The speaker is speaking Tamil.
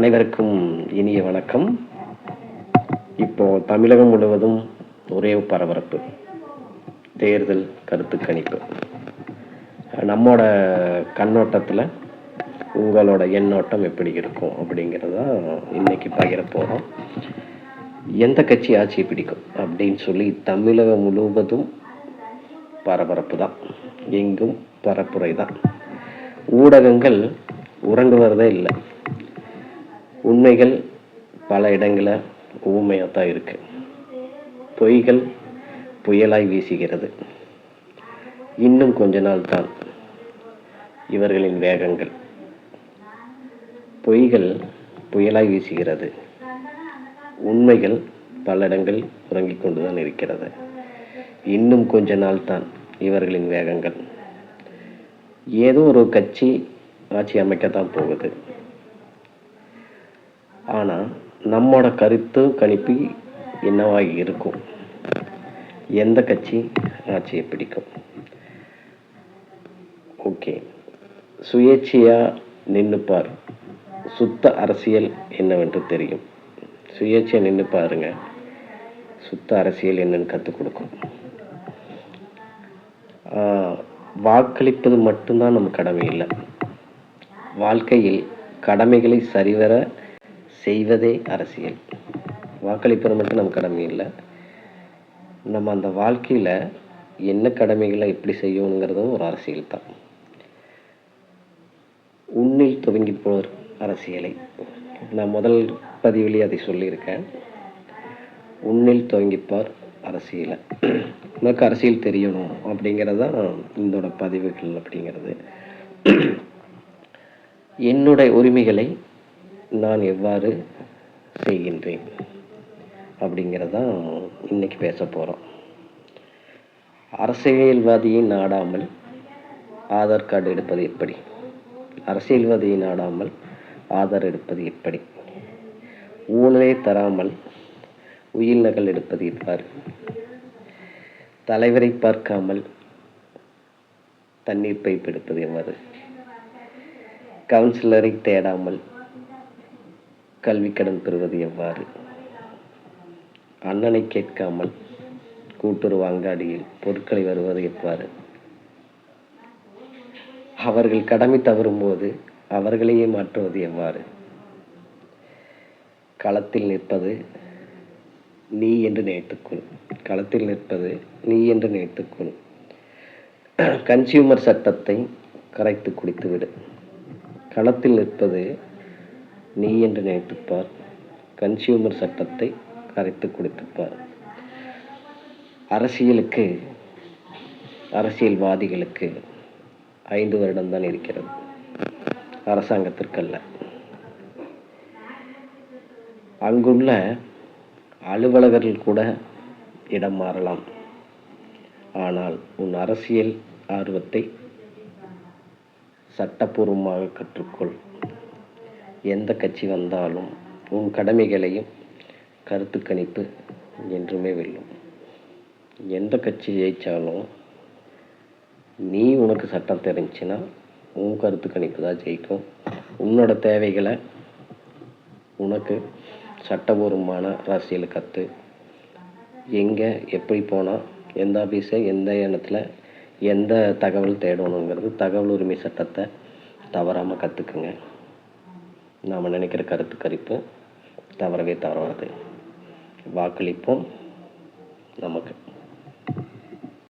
அனைவருக்கும் இனிய வணக்கம். இப்போ தமிழகம் முழுவதும் ஒரே பரபரப்பு, தேர்தல் கருத்து கணிப்பு. நம்மோட கண்ணோட்டத்தில் உங்களோட எண்ணோட்டம் எப்படி இருக்கும் அப்படிங்கிறத இன்னைக்கு பகிர போகிறோம். எந்த கட்சி ஆட்சி பிடிக்கும் அப்படின்னு சொல்லி தமிழகம் முழுவதும் பரபரப்பு தான், எங்கும் பரப்புரை தான். ஊடகங்கள் உறங்குவதே இல்லை. உண்மைகள் பல இடங்களில் ஊமையாக தான் இருக்கு. பொய்கள் புயலாய் வீசுகிறது. இன்னும் கொஞ்ச நாள் தான் இவர்களின் வேகங்கள். பொய்கள் புயலாய் வீசுகிறது, உண்மைகள் பல இடங்கள் உறங்கிக் கொண்டுதான் இருக்கிறது. இன்னும் கொஞ்ச நாள் தான் இவர்களின் வேகங்கள். ஏதோ ஒரு கட்சி ஆட்சி அமைக்கத்தான் போகுது. ஆனால் நம்மோட கருத்து கணிப்பு என்னவாக இருக்கும்? எந்த கட்சி ஆட்சியை பிடிக்கும்? ஓகே, சுயேட்சையாக நின்றுப்பார். சுத்த அரசியல் என்னவென்று தெரியும். சுயேட்சையாக நின்று பாருங்க, சுத்த அரசியல் என்னன்னு கற்றுக் கொடுக்கும். வாக்களிப்பது மட்டும்தான் நம்ம கடமை இல்லை. வாழ்க்கையில் கடமைகளை சரிவர செய்வதே அரசியல். வாக்களிப்பது மட்டும் நம்ம கடமை இல்லை. நம்ம அந்த வாழ்க்கையில் என்ன கடமைகளை எப்படி செய்யணுங்கிறதும் ஒரு அரசியல் தான். உன்னில் துவங்கி போர் அரசியலை நான் முதல் பதிவிலே அதை சொல்லியிருக்கேன். உன்னில் துவங்கிப்பார் அரசியலை. உனக்கு அரசியல் தெரியணும் அப்படிங்கிறதான் இதோட பதிவுகள் அப்படிங்கிறது. என்னுடைய உரிமைகளை நான் எவ்வாறு செய்கின்றேன் அப்படிங்கிறதான் இன்னைக்கு பேச போகிறோம். அரசியல்வாதியை நாடாமல் ஆதார் கார்டு எடுப்பது எப்படி? அரசியல்வாதியை நாடாமல் ஆதார் எடுப்பது எப்படி? ஊழலே தராமல் உயில் நகல் எடுப்பது எவ்வாறு? தலைவரை பார்க்காமல் தண்ணீர் பைப் எடுப்பது எவ்வாறு? கவுன்சிலரை தேடாமல் கல்வி கடன் பெறுவது எவ்வாறு? அண்ணனை கேட்காமல் கூட்டுறவு அங்காடியில் பொருட்களை வருவது எவ்வாறு? அவர்கள் கடமை தவறும்போது அவர்களையே மாற்றுவது எவ்வாறு? களத்தில் நிற்பது நீ என்று நினைத்துக்கொள். களத்தில் நிற்பது நீ என்று நினைத்துக்கொள். கன்சியூமர் சட்டத்தை கரைத்து குடித்துவிடு. களத்தில் நிற்பது நீ என்று நினைத்துப்பார். கன்சியூமர் சட்டத்தை கரைத்து குடித்துப்பார். அரசியல்வாதிகளுக்கு 5 வருடம்தான் இருக்கிறது, அரசாங்கத்திற்கல்ல. அங்குள்ள அலுவலகர்கள் கூட இடம் மாறலாம். ஆனால் உன் அரசியல் ஆர்வத்தை சட்டப்பூர்வமாக கற்றுக்கொள். எந்த கட்சி வந்தாலும் உன் கடமைகளையும் கருத்து கணிப்பு என்றுமே வெல்லும். எந்த கட்சி ஜெயித்தாலும் நீ உனக்கு சட்டம் தெரிஞ்சுன்னா உன் கருத்து கணிப்பு தான் ஜெயிக்கும். உன்னோட தேவைகளை உனக்கு சட்டபூர்வமான அரசியல் கற்று எங்கே எப்படி போனால் எந்த ஆஃபீஸை எந்த இடத்துல எந்த தகவல் தேடணுங்கிறது தகவல் உரிமை சட்டத்தை தவறாமல் கற்றுக்குங்க. நாம் நினைக்கிற கருத்து கணிப்பு தவறவே தவறாது. வாக்களிப்போம் நமக்கு.